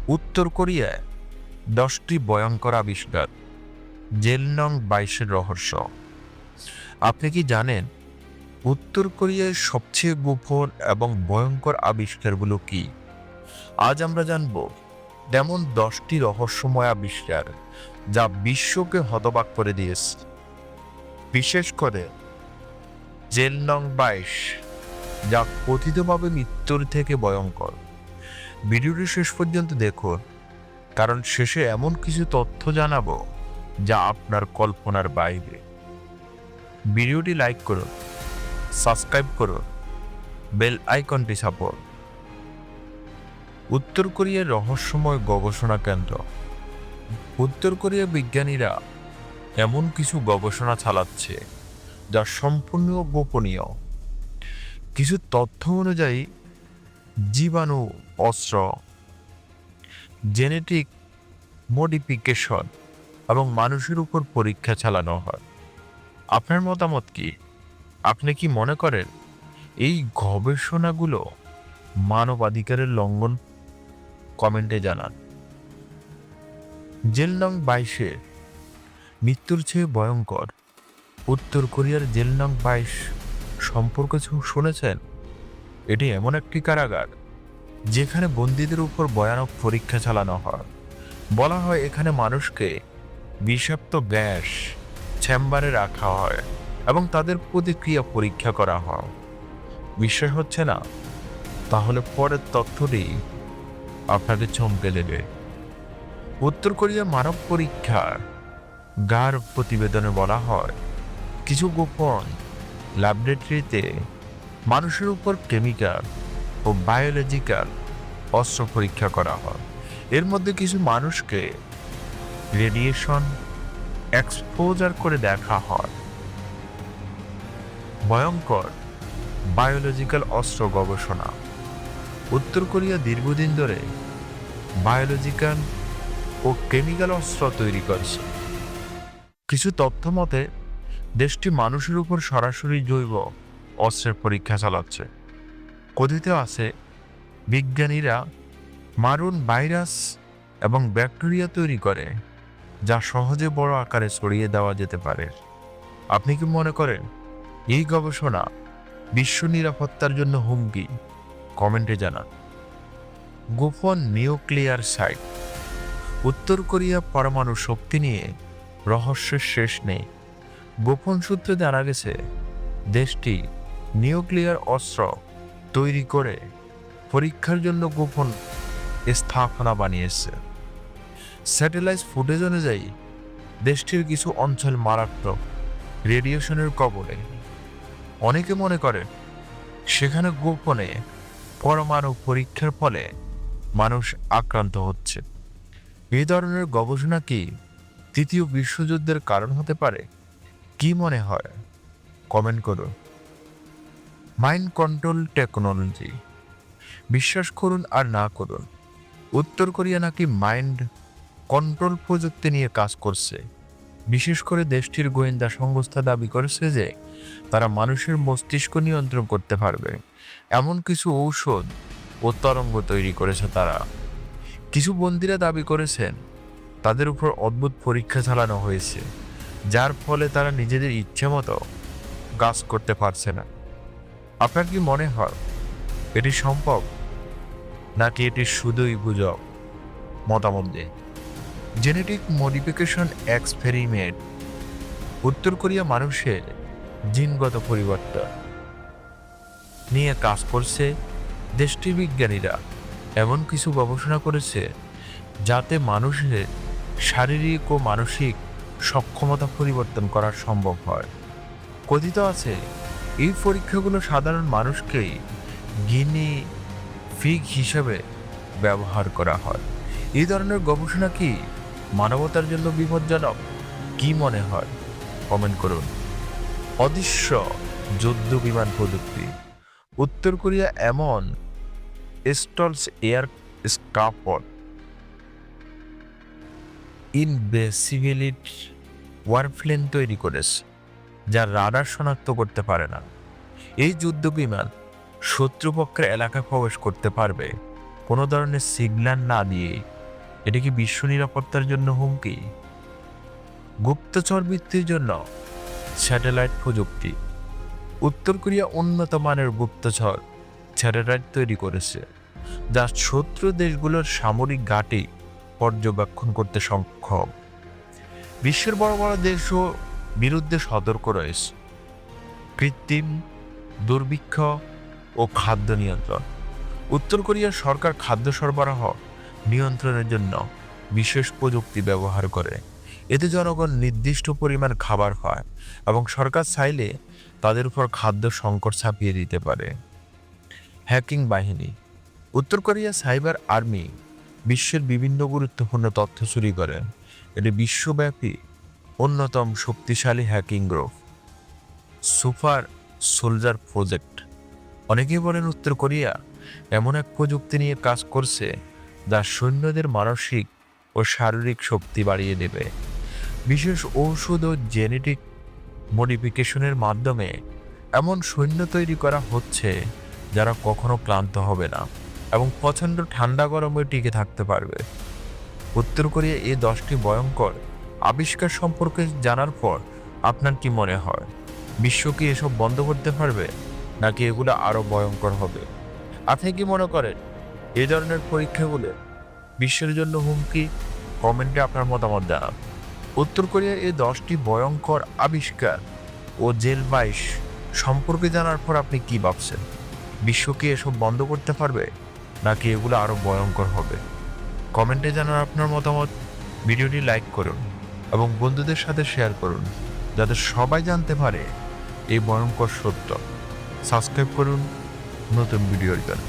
উত্তর কোরিয়ায় 10টি ভয়ঙ্কর আবিষ্কার, জেলনং 22-এর রহস্য। আপনি কি জানেন উত্তর কোরিয়ার সবচেয়ে গোপন এবং ভয়ঙ্কর আবিষ্কারগুলো কি? আজ আমরা জানব তেমন 10টি রহস্যময় আবিষ্কার যা বিশ্বকে হতবাক করে দিয়েছে। বিশেষ করে জেলনং 22, যা কথিতভাবে মৃত্যুর থেকে ভয়ঙ্কর। ভিডিওটি শেষ পর্যন্ত দেখুন, কারণ শেষে এমন কিছু তথ্য জানাবো যা আপনার কল্পনার বাইরে। ভিডিওটি লাইক করুন, সাবস্ক্রাইব করুন, বেল আইকনটি চাপুন। উত্তর কোরিয়ার রহস্যময় গবেষণা কেন্দ্র। উত্তর কোরিয়ার বিজ্ঞানীরা এমন কিছু গবেষণা চালাচ্ছে যা সম্পূর্ণ গোপনীয়। কিছু তথ্য অনুযায়ী জীবাণু অস্ত্র, জেনেটিক মডিফিকেশন এবং মানুষের উপর পরীক্ষা চালানো হয়। আপনার মতামত কি? আপনি কি মনে করেন এই গবেষণাগুলো মানবাধিকারের লঙ্ঘন? কমেন্টে জানান। জেলনং 22 মৃত্যুর চেয়ে ভয়ঙ্কর। উত্তর কোরিয়ার জেলনং 22 সম্পর্কে শুনেছেন? এটি এমন একটি কারাগার যেখানে বন্দীদের উপর ভয়ানক পরীক্ষা চালানো হয়। বলা হয় এখানে মানুষকে বিষাক্ত গ্যাস চেম্বারে রাখা হয় এবং তাদের প্রতিক্রিয়া পরীক্ষা করা হয়। বিশ্বাস হচ্ছে না? তাহলে পরের তথ্যটি আপনাকে চমকে দেবে। উত্তর কোরিয়া মানব পরীক্ষার গার প্রতিবেদনে বলা হয় কিছু গোপন ল্যাবরেটরিতে মানুষের উপর কেমিক্যাল ও বায়োলজিক্যাল অস্ত্র পরীক্ষা করা হয়। এর মধ্যে কিছু মানুষকে রেডিয়েশন এক্সপোজার করে দেখা হয়। ভয়ঙ্কর বায়োলজিক্যাল অস্ত্র গবেষণা। উত্তর কোরিয়া দীর্ঘদিন ধরে বায়োলজিক্যাল ও কেমিক্যাল অস্ত্র তৈরি করছে। কিছু তথ্য মতে দেশটি মানুষের উপর সরাসরি জৈব অস্ত্রের পরীক্ষা চালাচ্ছে। কথিত আছে বিজ্ঞানীরা মারণ ভাইরাস এবং ব্যাকটেরিয়া তৈরি করে যা সহজে বড় আকারে ছড়িয়ে দেওয়া যেতে পারে। আপনি কি মনে করেন এই গবেষণা বিশ্ব নিরাপত্তার জন্য হুমকি? কমেন্টে জানান। গোপন নিউক্লিয়ার সাইট। উত্তর কোরিয়া পরমাণু শক্তি নিয়ে রহস্যের শেষ নেই। গোপন সূত্রে জানা গেছে দেশটি নিউক্লিয়ার অস্ত্র তৈরি করে পরীক্ষার জন্য গোপন স্থাপনা বানিয়েছে। স্যাটেলাইট ফুটেজ অনুযায়ী দেশটির কিছু অঞ্চল মারাত্মক রেডিয়েশনের কবলে। অনেকে মনে করেন সেখানে গোপনে পরমাণু পরীক্ষার ফলে মানুষ আক্রান্ত হচ্ছে। এই ধরনের গবেষণা কি তৃতীয় বিশ্বযুদ্ধের কারণ হতে পারে? কি মনে হয়? কমেন্ট করুন। Mind control technology. বিশ্বাস করুন আর না করুন, উত্তর কোরিয়া নাকি মাইন্ড কন্ট্রোল প্রযুক্তি নিয়ে কাজ করছে। বিশেষ করে দেশটির গোয়েন্দা সংস্থা দাবি করেছে যে তারা মানুষের মস্তিষ্ক নিয়ন্ত্রণ করতে পারবে এমন কিছু ঔষধ ও তরঙ্গ তৈরি করেছে তারা। কিছু বন্দীরা দাবি করেছেন তাদের উপর অদ্ভুত পরীক্ষা চালানো হয়েছে, যার ফলে তারা নিজেদের ইচ্ছে মতো কাজ করতে পারছে না। আপনার কি মনে হয় এটি সম্ভব, নাকি এটি শুধুই গুজব? মতামত দিন। Genetic modification experiment. উত্তর কোরিয়া মানুষের জিনগত পরিবর্তন নিয়ে কাজ করছে। দেশটির বিজ্ঞানীরা এমন কিছু গবেষণা করেছে যাতে মানুষের শারীরিক ও মানসিক সক্ষমতা পরিবর্তন করা সম্ভব হয়। কথিত আছে এই পরীক্ষাগুলো সাধারণ মানুষকেই গিনি ফিগ হিসেবে ব্যবহার করা হয়। এই ধরনের গবেষণা কি মানবতার জন্য বিপজ্জনক? কি মনে হয়? কমেন্ট করুন। অদৃশ্য যুদ্ধ বিমান প্রযুক্তি। উত্তর কোরিয়া এমন স্টলস এয়ার স্কাফট ইনভিজিবিলিটি ওয়ারপ্লেন তৈরি করেছে যা রাডার শনাক্ত করতে পারে না। এই যুদ্ধ বিমান শত্রুপক্ষের এলাকায় প্রবেশ করতে পারবে কোনো ধরনের সিগন্যাল না দিয়ে। এটা কি বিশ্ব নিরাপত্তার জন্য হুমকি? গুপ্তচর বৃত্তির জন্য স্যাটেলাইট প্রযুক্তি। উত্তর কোরিয়া উন্নত মানের গুপ্তচর স্যাটেলাইট তৈরি করেছে, যা শত্রু দেশগুলোর সামরিক ঘাঁটি পর্যবেক্ষণ করতে সক্ষম। বিশ্বের বড় বড় দেশও বিরুদ্ধে সতর্ক রয়েছে। কৃত্রিম দুর্ভিক্ষ ও খাদ্য নিয়ন্ত্রণ। উত্তর কোরিয়ার সরকার খাদ্য সরবরাহ নিয়ন্ত্রণের জন্য বিশেষ প্রযুক্তি ব্যবহার করে। এতে জনগণ নির্দিষ্ট পরিমাণ খাবার পায় এবং সরকার চাইলে তাদের উপর খাদ্য সংকট চাপিয়ে দিতে পারে। হ্যাকিং বাহিনী। উত্তর কোরিয়া সাইবার আর্মি বিশ্বের বিভিন্ন গুরুত্বপূর্ণ তথ্য চুরি করে। এটি বিশ্বব্যাপী অন্যতম শক্তিশালী hacking group. Super soldier project. অনেকেই বলেন উত্তর কোরিয়া এমন এক প্রযুক্তি নিয়ে কাজ করছে যা সৈন্যদের মানসিক ও শারীরিক শক্তি বাড়িয়ে দেবে। বিশেষ ঔষধ ও জেনেটিক মডিফিকেশনের মাধ্যমে এমন সৈন্য তৈরি করা হচ্ছে যারা কখনো ক্লান্ত হবে না এবং প্রচণ্ড ঠান্ডা গরমে টিকে থাকতে পারবে। উত্তর কোরিয়া এই 10টি ভয়ঙ্কর আবিষ্কার সম্পর্কে জানার পর আপনার কি মনে হয়? বিশ্ব কি এসব বন্ধ করতে পারবে, নাকি এগুলো আরো ভয়ঙ্কর হবে? আপনি কি মনে করেন এই ধরনের পরীক্ষাগুলো বিশ্বের জন্য হুমকি? কমেন্টে আপনার মতামত জানান। উত্তর কোরিয়ার এই 10টি ভয়ঙ্কর আবিষ্কার ও জেল 22 সম্পর্কে জানার পর আপনি কি ভাবছেন? বিশ্ব কি এসব বন্ধ করতে পারবে, নাকি এগুলো আরো ভয়ঙ্কর হবে? কমেন্টে জানান আপনার মতামত। ভিডিওটি লাইক করুন এবং বন্ধুদের সাথে শেয়ার করুন, যাতে সবাই জানতে পারে এই ভয়ঙ্কর সত্য। সাবস্ক্রাইব করুন নতুন ভিডিওর জন্য।